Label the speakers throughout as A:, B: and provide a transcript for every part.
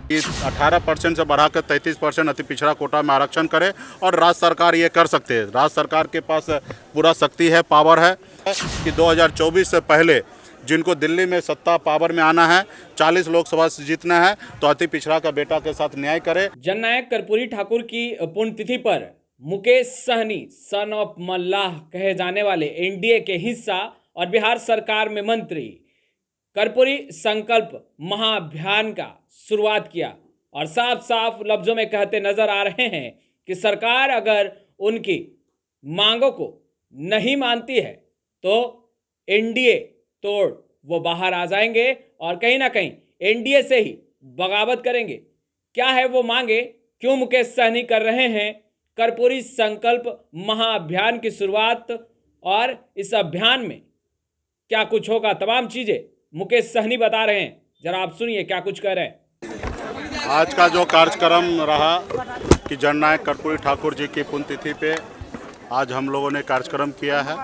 A: कि 18% से बढ़ाकर 33% अति पिछड़ा कोटा में आरक्षण करे और राज्य सरकार ये कर सकते हैं। राज्य सरकार के पास पूरा शक्ति है, पावर है कि 2024 से पहले जिनको दिल्ली में सत्ता पावर में आना है, 40 लोकसभा से जीतना है, तो अति पिछड़ा का बेटा के साथ न्याय करे।
B: जननायक कर्पूरी ठाकुर की पुण्यतिथि पर मुकेश सहनी सन ऑफ मल्लाह कहे जाने वाले एनडीए के हिस्सा और बिहार सरकार में मंत्री कर्पूरी संकल्प महाअभियान का शुरुआत किया और साफ साफ लफ्जों में कहते नजर आ रहे हैं कि सरकार अगर उनकी मांगों को नहीं मानती है तो एनडीए तोड़ वो बाहर आ जाएंगे और कहीं ना कहीं एनडीए से ही बगावत करेंगे। क्या है वो मांगे, क्यों मुकेश सहनी कर रहे हैं कर्पूरी संकल्प महाअभियान की शुरुआत और इस अभियान में क्या कुछ होगा, तमाम चीजें मुकेश सहनी बता रहे हैं। जरा आप सुनिए क्या कुछ कह रहे हैं।
A: आज का जो कार्यक्रम रहा कि जननायक कर्पूरी ठाकुर जी की पुण्यतिथि पे आज हम लोगों ने कार्यक्रम किया है।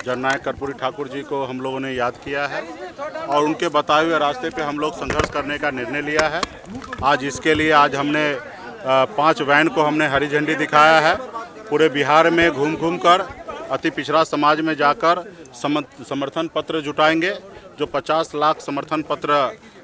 A: जननायक कर्पूरी ठाकुर जी को हम लोगों ने याद किया है और उनके बताए हुए रास्ते पे हम लोग संघर्ष करने का निर्णय लिया है। आज इसके लिए आज हमने 5 वैन को हमने हरी झंडी दिखाया है। पूरे बिहार में घूम घूम कर अति पिछड़ा समाज में जाकर समर्थन पत्र जुटाएंगे। जो 50 लाख समर्थन पत्र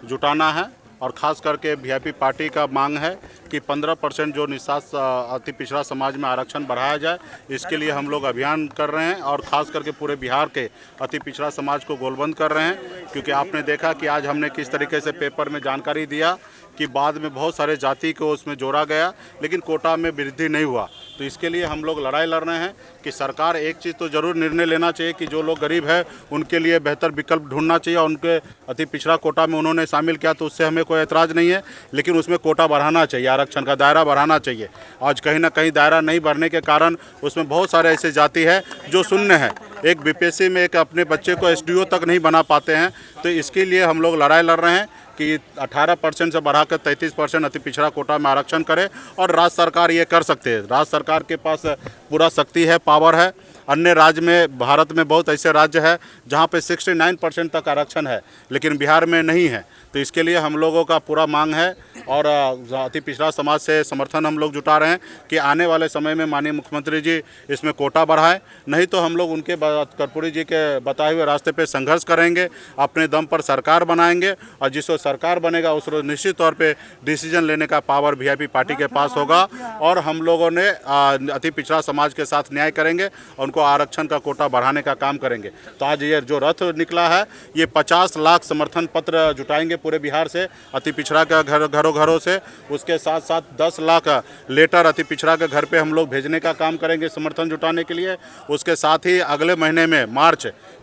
A: जुटाना है और ख़ास करके वीआईपी पार्टी का मांग है कि 15% जो निःशक्त अति पिछड़ा समाज में आरक्षण बढ़ाया जाए। इसके लिए हम लोग अभियान कर रहे हैं और ख़ास करके पूरे बिहार के अति पिछड़ा समाज को गोलबंद कर रहे हैं। क्योंकि आपने देखा कि आज हमने किस तरीके से पेपर में जानकारी दिया कि बाद में बहुत सारे जाति को उसमें जोड़ा गया लेकिन कोटा में वृद्धि नहीं हुआ। तो इसके लिए हम लोग लड़ाई लड़ रहे हैं कि सरकार एक चीज़ तो ज़रूर निर्णय लेना चाहिए कि जो लोग गरीब है उनके लिए बेहतर विकल्प ढूंढना चाहिए और उनके अति पिछड़ा कोटा में उन्होंने शामिल किया तो उससे हमें कोई ऐतराज़ नहीं है, लेकिन उसमें कोटा बढ़ाना चाहिए, आरक्षण का दायरा बढ़ाना चाहिए। आज कहीं ना कहीं दायरा नहीं बढ़ने के कारण उसमें बहुत सारे ऐसे जाति है जो शून्य है। एक बीपीएससी में एक अपने बच्चे को एसडीओ तक नहीं बना पाते हैं। तो इसके लिए हम लोग लड़ाई लड़ रहे हैं कि 18% से बढ़ाकर 33% अति पिछड़ा कोटा में आरक्षण करे और राज्य सरकार ये कर सकते हैं। राज्य सरकार के पास पूरा शक्ति है, पावर है। अन्य राज्य में, भारत में बहुत ऐसे राज्य हैं जहाँ पे 69% तक आरक्षण है लेकिन बिहार में नहीं है। तो इसके लिए हम लोगों का पूरा मांग है और अति पिछड़ा समाज से समर्थन हम लोग जुटा रहे हैं कि आने वाले समय में माननीय मुख्यमंत्री जी इसमें कोटा बढ़ाएं, नहीं तो हम लोग उनके कर्पूरी जी के बताए हुए रास्ते पे संघर्ष करेंगे, अपने दम पर सरकार बनाएंगे और जिस सरकार बनेगा उस रोज निश्चित तौर पे डिसीजन लेने का पावर वीआईपी पार्टी के पास होगा और हम लोगों ने अति पिछड़ा समाज के साथ न्याय करेंगे और उनको आरक्षण का कोटा बढ़ाने का काम करेंगे। तो आज ये जो रथ निकला है ये 50 लाख समर्थन पत्र जुटाएंगे पूरे बिहार से अति पिछड़ा का घरों से। उसके साथ साथ 10 लाख लेटर अति पिछड़ा के घर पे हम लोग भेजने का काम करेंगे समर्थन जुटाने के लिए। उसके साथ ही अगले महीने में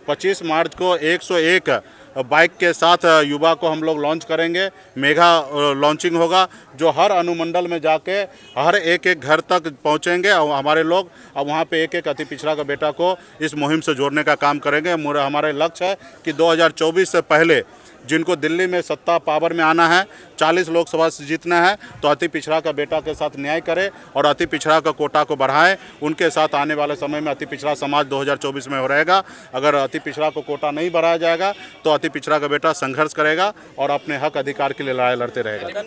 A: 25 मार्च को 101 बाइक के साथ युवा को हम लोग लॉन्च करेंगे। मेगा लॉन्चिंग होगा जो हर अनुमंडल में जाके हर एक घर तक पहुंचेंगे और हमारे लोग अब वहां पे एक अति पिछड़ा का बेटा को इस मुहिम से जोड़ने का काम करेंगे। हमारे लक्ष्य है कि 2024 से पहले जिनको दिल्ली में सत्ता पावर में आना है, 40 लोकसभा से जीतना है, तो अति पिछड़ा का बेटा के साथ न्याय करे और अति पिछड़ा का कोटा को बढ़ाएं। उनके साथ आने वाले समय में अति पिछड़ा समाज 2024 में हो रहेगा। अगर अति पिछड़ा को कोटा नहीं बढ़ाया जाएगा तो अति पिछड़ा का बेटा संघर्ष करेगा और अपने हक अधिकार के लिए लड़ाई लड़ते रहेगा।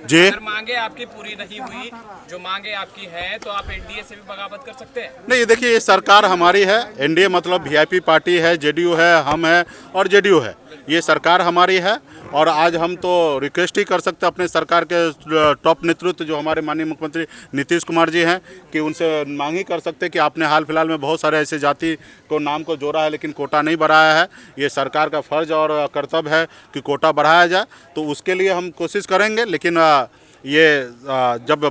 A: जी,
C: अगर मांगे आपकी पूरी नहीं हुई, जो मांगे आपकी है, तो आप एनडीए से भी बगावत कर सकते हैं।
A: नहीं, देखिए ये सरकार हमारी है। एनडीए मतलब वीआईपी पार्टी है, जेडीयू है, हम है और जेडीयू है। ये सरकार हमारी है और आज हम तो रिक्वेस्ट ही कर सकते हैं अपने सरकार के टॉप नेतृत्व जो हमारे माननीय मुख्यमंत्री नीतीश कुमार जी हैं कि उनसे मांग ही कर सकते हैं कि आपने हाल फिलहाल में बहुत सारे ऐसे जाति को नाम को जोड़ा है लेकिन कोटा नहीं बढ़ाया है। ये सरकार का फर्ज और कर्तव्य है कि कोटा बढ़ाया जाए, तो उसके लिए हम कोशिश करेंगे। लेकिन ये जब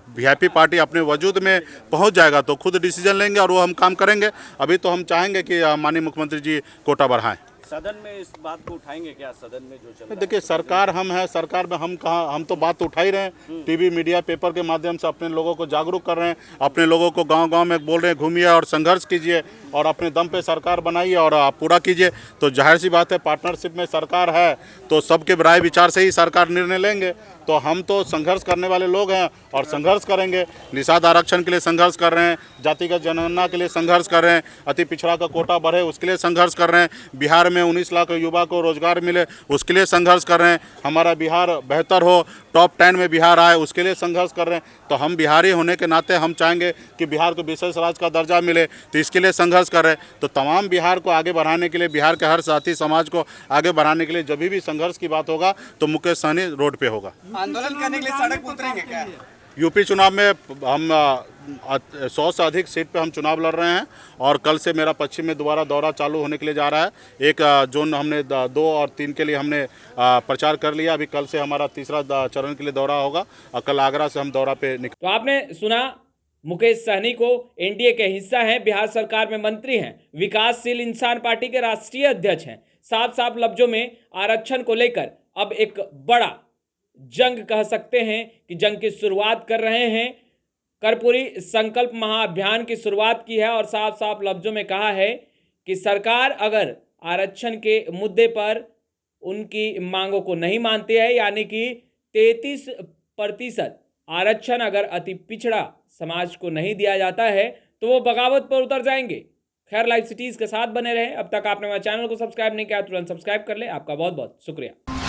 A: वीआईपी पार्टी अपने वजूद में पहुंच जाएगा तो खुद डिसीजन लेंगे और वो हम काम करेंगे। अभी तो हम चाहेंगे कि माननीय मुख्यमंत्री जी कोटा बढ़ाएं।
D: सदन में इस बात को उठाएंगे क्या? सदन में जो चल रहा है,
A: देखिए सरकार हम है, सरकार में हम कहाँ, हम तो बात उठा ही रहे हैं। टीवी मीडिया पेपर के माध्यम से अपने लोगों को जागरूक कर रहे हैं, अपने लोगों को गांव-गांव में बोल रहे हैं घूमिए और संघर्ष कीजिए और अपने दम पे सरकार बनाइए और आप पूरा कीजिए। तो जाहिर सी बात है पार्टनरशिप में सरकार है तो सबके राय विचार से ही सरकार निर्णय लेंगे। तो हम तो संघर्ष करने वाले लोग हैं और संघर्ष करेंगे। निषाद आरक्षण के लिए संघर्ष कर रहे हैं, जातिगत जनगणना के लिए संघर्ष कर रहे हैं, अति पिछड़ा का कोटा बढ़े उसके लिए संघर्ष कर रहे हैं, बिहार में 19 लाख युवा को रोजगार मिले उसके लिए संघर्ष कर रहे हैं, हमारा बिहार बेहतर हो, टॉप 10 में बिहार आए उसके लिए संघर्ष कर रहे हैं। तो हम बिहारी होने के नाते हम चाहेंगे कि बिहार को विशेष राज्य का दर्जा मिले, तो इसके लिए संघर्ष कर रहे हैं। तो तमाम बिहार को आगे बढ़ाने के लिए, बिहार के हर साथी समाज को आगे बढ़ाने के लिए जब भी संघर्ष की बात होगा तो मुकेश सहनी रोड पे होगा।
E: आंदोलन करने के लिए सड़क उतरेंगे क्या?
A: यूपी चुनाव में हम 100 से अधिक सीट पे हम चुनाव लड़ रहे हैं और कल से मेरा पश्चिम में दोबारा दौरा चालू होने के लिए जा रहा है। एक जोन हमने 2 और 3 के लिए हमने प्रचार कर लिया, अभी कल से हमारा तीसरा चरण के लिए दौरा होगा और कल आगरा से हम दौरा पे निकल।
B: तो आपने सुना, मुकेश सहनी को एनडीए के हिस्सा हैं, बिहार सरकार में मंत्री हैं, विकासशील इंसान पार्टी के राष्ट्रीय अध्यक्ष हैं। साफ साफ लफ्जों में आरक्षण को लेकर अब एक बड़ा जंग कह सकते हैं कि जंग की शुरुआत कर रहे हैं। कर्पूरी संकल्प महाअभियान की शुरुआत की है और साफ साफ लफ्जों में कहा है कि सरकार अगर आरक्षण के मुद्दे पर उनकी मांगों को नहीं मानती है, यानी कि 33% आरक्षण अगर अति पिछड़ा समाज को नहीं दिया जाता है तो वो बगावत पर उतर जाएंगे। खैर, लाइव सिटीज के साथ बने रहे। अब तक आपने हमारे चैनल को सब्सक्राइब नहीं किया तुरंत सब्सक्राइब कर ले। आपका बहुत बहुत शुक्रिया।